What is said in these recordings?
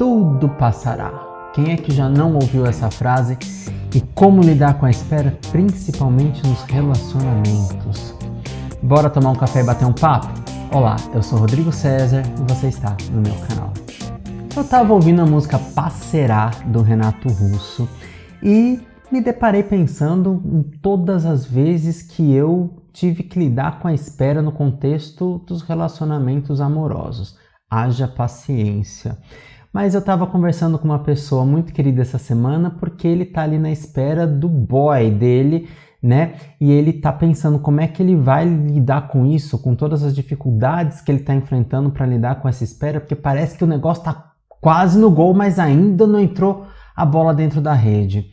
tudo passará. Quem é que já não ouviu essa frase? E como lidar com a espera, principalmente nos relacionamentos? Bora tomar um café e bater um papo? Olá, eu sou Rodrigo César e você está no meu canal. Eu estava ouvindo a música Passerá, do Renato Russo, e me deparei pensando em todas as vezes que eu tive que lidar com a espera no contexto dos relacionamentos amorosos. Haja paciência. Mas eu estava conversando com uma pessoa muito querida essa semana porque ele está ali na espera do boy dele, né? E ele está pensando como é que ele vai lidar com isso, com todas as dificuldades que ele está enfrentando para lidar com essa espera, porque parece que o negócio está quase no gol, mas ainda não entrou a bola dentro da rede.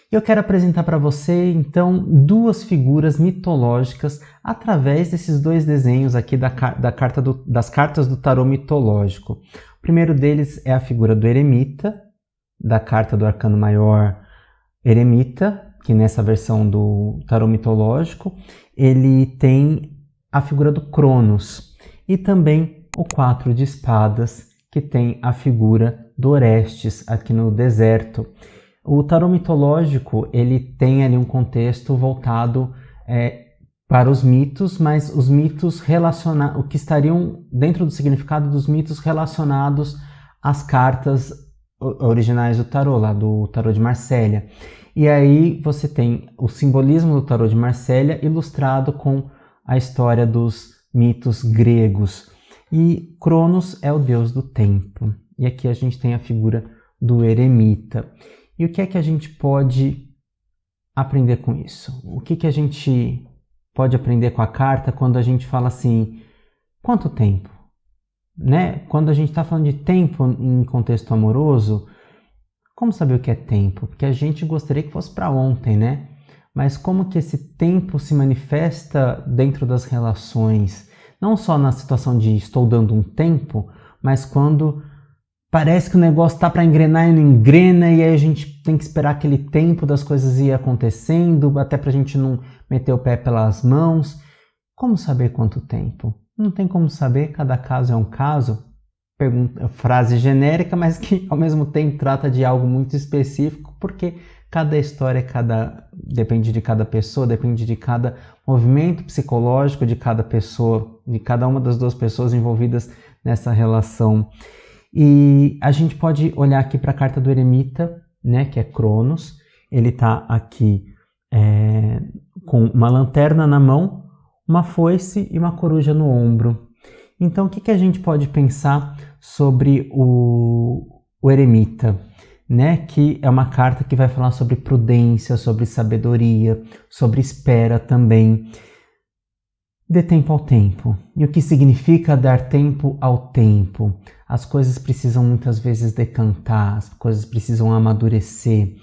Eu quero apresentar para você, então, duas figuras mitológicas através desses dois desenhos aqui das cartas do tarô mitológico. O primeiro deles é a figura do eremita, da carta do arcano maior eremita, que nessa versão do tarô mitológico, ele tem a figura do Cronos, e também o 4 de espadas, que tem a figura do Orestes, aqui no deserto. O tarô mitológico, ele tem ali um contexto voltado para os mitos, mas os mitos o que estariam dentro do significado dos mitos relacionados às cartas originais do tarô, lá do tarô de Marsella. E aí você tem o simbolismo do tarô de Marsella ilustrado com a história dos mitos gregos. E Cronos é o deus do tempo. E aqui a gente tem a figura do eremita. E o que é que a gente pode aprender com isso? O que a gente pode aprender com a carta quando a gente fala assim, quanto tempo? Né? Quando a gente está falando de tempo em contexto amoroso, como saber o que é tempo? Porque a gente gostaria que fosse para ontem, né? Mas como que esse tempo se manifesta dentro das relações? Não só na situação de estou dando um tempo, mas quando parece que o negócio está para engrenar e não engrena, e aí a gente tem que esperar aquele tempo das coisas ir acontecendo, até para a gente não meter o pé pelas mãos. Como saber quanto tempo? Não tem como saber, cada caso é um caso. Frase genérica, mas que ao mesmo tempo trata de algo muito específico, porque cada história depende de cada pessoa, depende de cada movimento psicológico de cada pessoa, de cada uma das duas pessoas envolvidas nessa relação. E a gente pode olhar aqui para a carta do eremita, né, que é Cronos. Ele está aqui com uma lanterna na mão, uma foice e uma coruja no ombro. Então, o que a gente pode pensar sobre o eremita? Né? Que é uma carta que vai falar sobre prudência, sobre sabedoria, sobre espera também. Dê tempo ao tempo. E o que significa dar tempo ao tempo? As coisas precisam muitas vezes decantar, as coisas precisam amadurecer.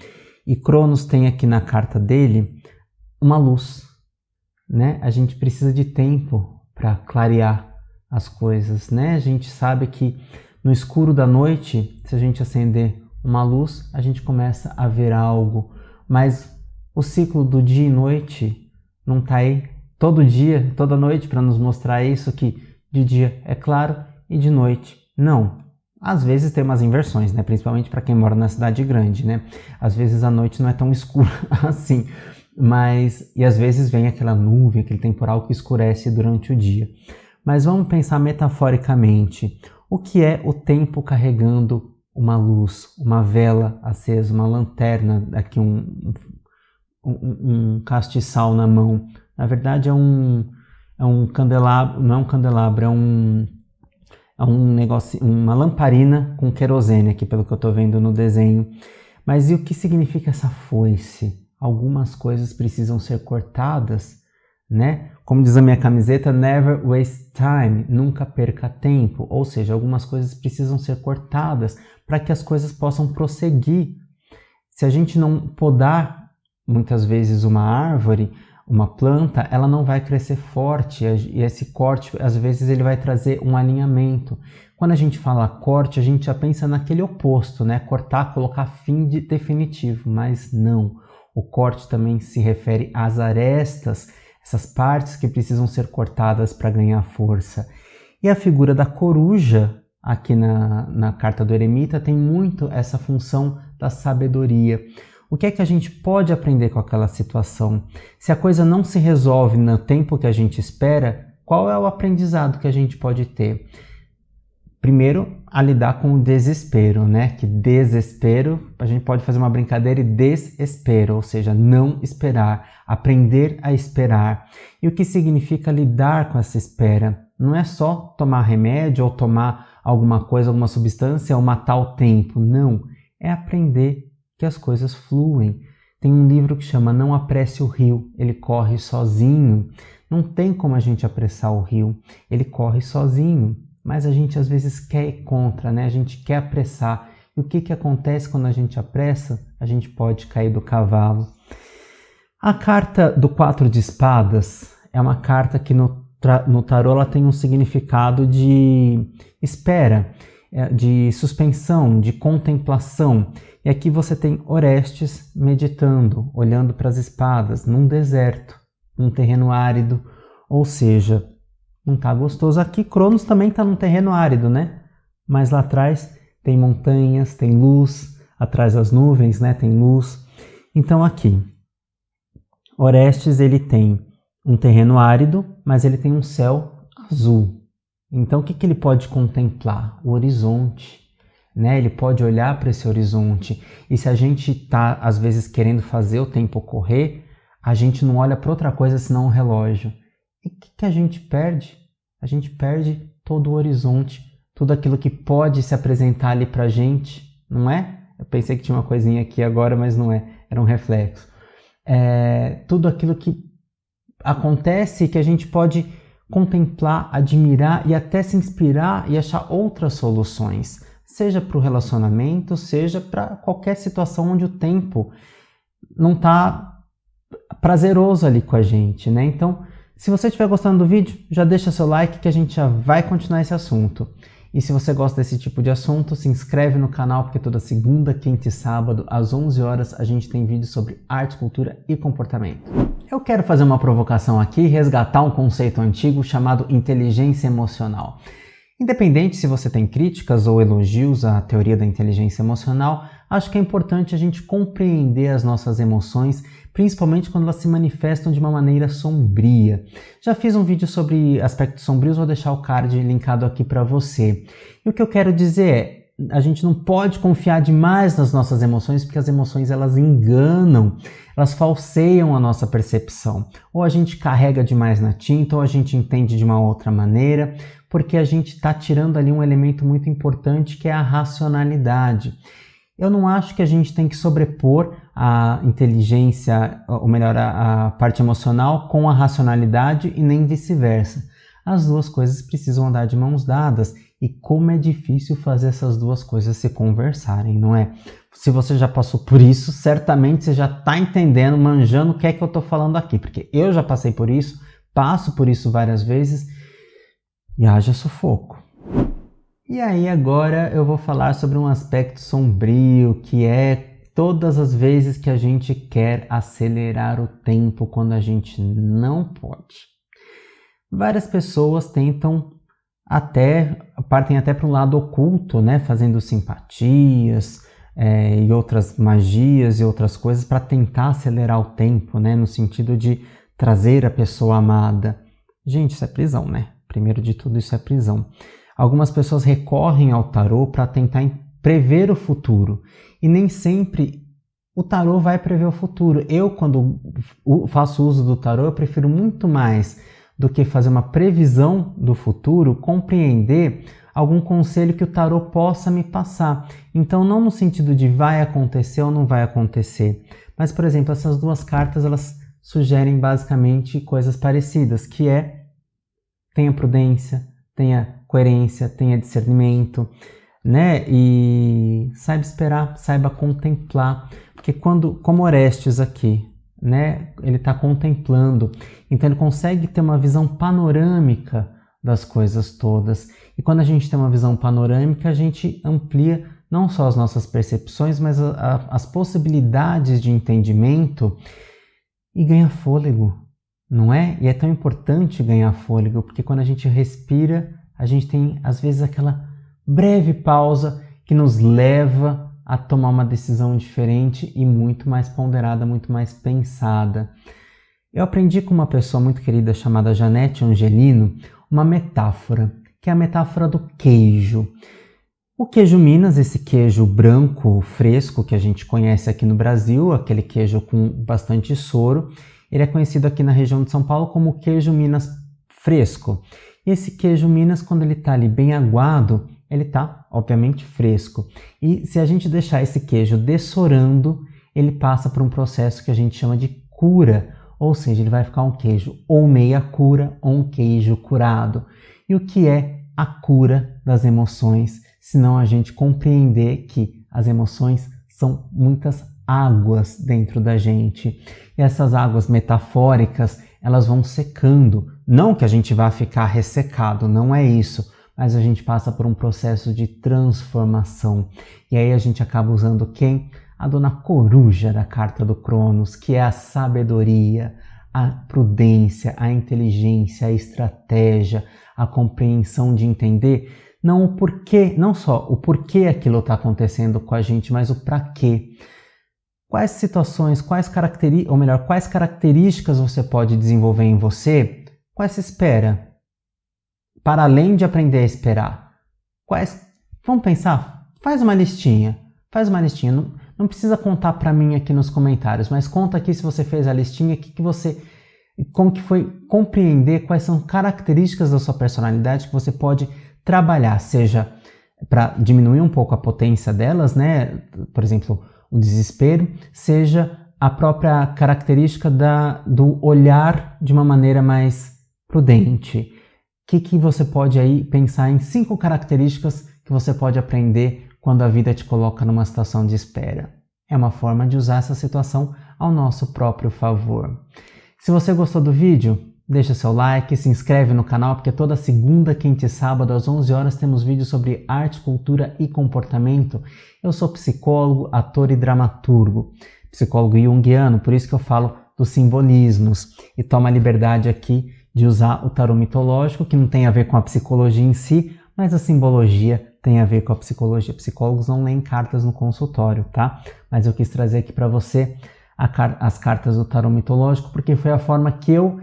E Cronos tem aqui na carta dele uma luz, né? A gente precisa de tempo para clarear as coisas, né? A gente sabe que no escuro da noite, se a gente acender uma luz, a gente começa a ver algo. Mas o ciclo do dia e noite não está aí todo dia, toda noite, para nos mostrar isso, que de dia é claro e de noite não. Às vezes tem umas inversões, né? Principalmente para quem mora na cidade grande, né? Às vezes a noite não é tão escura assim, e às vezes vem aquela nuvem, aquele temporal que escurece durante o dia. Mas vamos pensar metaforicamente. O que é o tempo carregando uma luz, uma vela acesa, uma lanterna, aqui um castiçal na mão? Na verdade é um candelabro, não é um candelabro, é um negócio, uma lamparina com querosene aqui, pelo que eu estou vendo no desenho. Mas e o que significa essa foice? Algumas coisas precisam ser cortadas, né? Como diz a minha camiseta, never waste time, nunca perca tempo. Ou seja, algumas coisas precisam ser cortadas para que as coisas possam prosseguir. Se a gente não podar muitas vezes uma árvore, uma planta, ela não vai crescer forte, e esse corte, às vezes, ele vai trazer um alinhamento. Quando a gente fala corte, a gente já pensa naquele oposto, né? Cortar, colocar fim definitivo, mas não. O corte também se refere às arestas, essas partes que precisam ser cortadas para ganhar força. E a figura da coruja, aqui na carta do eremita, tem muito essa função da sabedoria. O que é que a gente pode aprender com aquela situação? Se a coisa não se resolve no tempo que a gente espera, qual é o aprendizado que a gente pode ter? Primeiro, a lidar com o desespero, né? Que desespero, a gente pode fazer uma brincadeira e desespero, ou seja, não esperar, aprender a esperar. E o que significa lidar com essa espera? Não é só tomar remédio ou tomar alguma coisa, alguma substância ou matar o tempo. Não, é aprender que as coisas fluem. Tem um livro que chama Não Apresse o Rio, ele corre sozinho. Não tem como a gente apressar o rio, ele corre sozinho. Mas a gente às vezes quer ir contra, né? A gente quer apressar. E o que acontece quando a gente apressa? A gente pode cair do cavalo. A carta do 4 de espadas é uma carta que no tarô ela tem um significado de espera, de suspensão, de contemplação. E aqui você tem Orestes meditando, olhando para as espadas, num deserto, num terreno árido, ou seja, não está gostoso. Aqui Cronos também está num terreno árido, né? Mas lá atrás tem montanhas, tem luz, atrás das nuvens, né? Tem luz. Então aqui, Orestes ele tem um terreno árido, mas ele tem um céu azul. Então o que ele pode contemplar? O horizonte, né? Ele pode olhar para esse horizonte. E se a gente está às vezes querendo fazer o tempo correr, a gente não olha para outra coisa senão o relógio. E o que a gente perde? A gente perde todo o horizonte, tudo aquilo que pode se apresentar ali pra gente, não é? Eu pensei que tinha uma coisinha aqui agora, mas não é, era um reflexo. Tudo aquilo que acontece e que a gente pode contemplar, admirar e até se inspirar e achar outras soluções, seja para o relacionamento, seja para qualquer situação onde o tempo não está prazeroso ali com a gente, né? Então, se você estiver gostando do vídeo, já deixa seu like que a gente já vai continuar esse assunto. E se você gosta desse tipo de assunto, se inscreve no canal, porque toda segunda, quinta e sábado, às 11 horas, a gente tem vídeo sobre arte, cultura e comportamento. Eu quero fazer uma provocação aqui e resgatar um conceito antigo chamado inteligência emocional. Independente se você tem críticas ou elogios à teoria da inteligência emocional, acho que é importante a gente compreender as nossas emoções, principalmente quando elas se manifestam de uma maneira sombria. Já fiz um vídeo sobre aspectos sombrios, vou deixar o card linkado aqui para você. E o que eu quero dizer é, a gente não pode confiar demais nas nossas emoções, porque as emoções elas enganam, elas falseiam a nossa percepção. Ou a gente carrega demais na tinta, ou a gente entende de uma outra maneira, porque a gente está tirando ali um elemento muito importante que é a racionalidade. Eu não acho que a gente tem que sobrepor a inteligência, ou melhor, a parte emocional com a racionalidade e nem vice-versa. As duas coisas precisam andar de mãos dadas e como é difícil fazer essas duas coisas se conversarem, não é? Se você já passou por isso, certamente você já está entendendo, manjando o que é que eu estou falando aqui, porque eu já passei por isso, passo por isso várias vezes e haja sufoco. E aí agora eu vou falar sobre um aspecto sombrio, que é todas as vezes que a gente quer acelerar o tempo quando a gente não pode. Várias pessoas partem até para um lado oculto, né? Fazendo simpatias e outras magias e outras coisas para tentar acelerar o tempo, né? No sentido de trazer a pessoa amada. Gente, isso é prisão, né? Primeiro de tudo, isso é prisão. Algumas pessoas recorrem ao tarô para tentar prever o futuro. E nem sempre o tarô vai prever o futuro. Eu, quando faço uso do tarô, eu prefiro muito mais do que fazer uma previsão do futuro, compreender algum conselho que o tarô possa me passar. Então, não no sentido de vai acontecer ou não vai acontecer. Mas, por exemplo, essas duas cartas, elas sugerem basicamente coisas parecidas, que é tenha prudência, tenha coerência, tenha discernimento, né? E saiba esperar, saiba contemplar, porque como Orestes aqui, né? Ele está contemplando, então ele consegue ter uma visão panorâmica das coisas todas. E quando a gente tem uma visão panorâmica, a gente amplia não só as nossas percepções, mas as possibilidades de entendimento e ganha fôlego, não é? E é tão importante ganhar fôlego, porque quando a gente respira, a gente tem, às vezes, aquela breve pausa que nos leva a tomar uma decisão diferente e muito mais ponderada, muito mais pensada. Eu aprendi com uma pessoa muito querida chamada Janete Angelino uma metáfora, que é a metáfora do queijo. O queijo Minas, esse queijo branco fresco que a gente conhece aqui no Brasil, aquele queijo com bastante soro, ele é conhecido aqui na região de São Paulo como queijo Minas fresco. E esse queijo Minas, quando ele está ali bem aguado, ele está, obviamente, fresco. E se a gente deixar esse queijo dessorando, ele passa por um processo que a gente chama de cura, ou seja, ele vai ficar um queijo ou meia cura ou um queijo curado. E o que é a cura das emoções, senão a gente compreender que as emoções são muitas águas dentro da gente. E essas águas metafóricas, elas vão secando. Não que a gente vá ficar ressecado, não é isso. Mas a gente passa por um processo de transformação. E aí a gente acaba usando quem? A dona Coruja da carta do Cronos, que é a sabedoria, a prudência, a inteligência, a estratégia, a compreensão de entender não o porquê, não só o porquê aquilo está acontecendo com a gente, mas o para quê. Quais situações, quais características você pode desenvolver em você? Quais se espera? Para além de aprender a esperar. Vamos pensar? Faz uma listinha. Não precisa contar para mim aqui nos comentários, mas conta aqui se você fez a listinha, como que foi compreender quais são características da sua personalidade que você pode trabalhar, seja para diminuir um pouco a potência delas, né? Por exemplo, o desespero, seja a própria característica do olhar de uma maneira mais prudente. O que você pode aí pensar em 5 características que você pode aprender quando a vida te coloca numa situação de espera? É uma forma de usar essa situação ao nosso próprio favor. Se você gostou do vídeo, deixa seu like, se inscreve no canal, porque toda segunda, quinta e sábado às 11 horas temos vídeos sobre arte, cultura e comportamento. Eu sou psicólogo, ator e dramaturgo, psicólogo junguiano, por isso que eu falo dos simbolismos e tomo a liberdade aqui de usar o tarô mitológico, que não tem a ver com a psicologia em si, mas a simbologia tem a ver com a psicologia. Psicólogos não leem cartas no consultório, tá? Mas eu quis trazer aqui para você as cartas do tarô mitológico, porque foi a forma que eu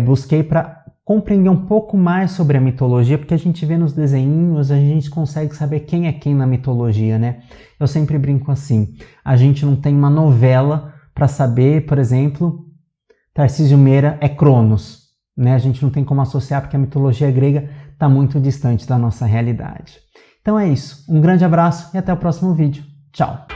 busquei para compreender um pouco mais sobre a mitologia, porque a gente vê nos desenhinhos, a gente consegue saber quem é quem na mitologia, né? Eu sempre brinco assim, a gente não tem uma novela para saber, por exemplo, Tarcísio Meira é Cronos, né? A gente não tem como associar porque a mitologia grega está muito distante da nossa realidade. Então é isso, um grande abraço e até o próximo vídeo. Tchau!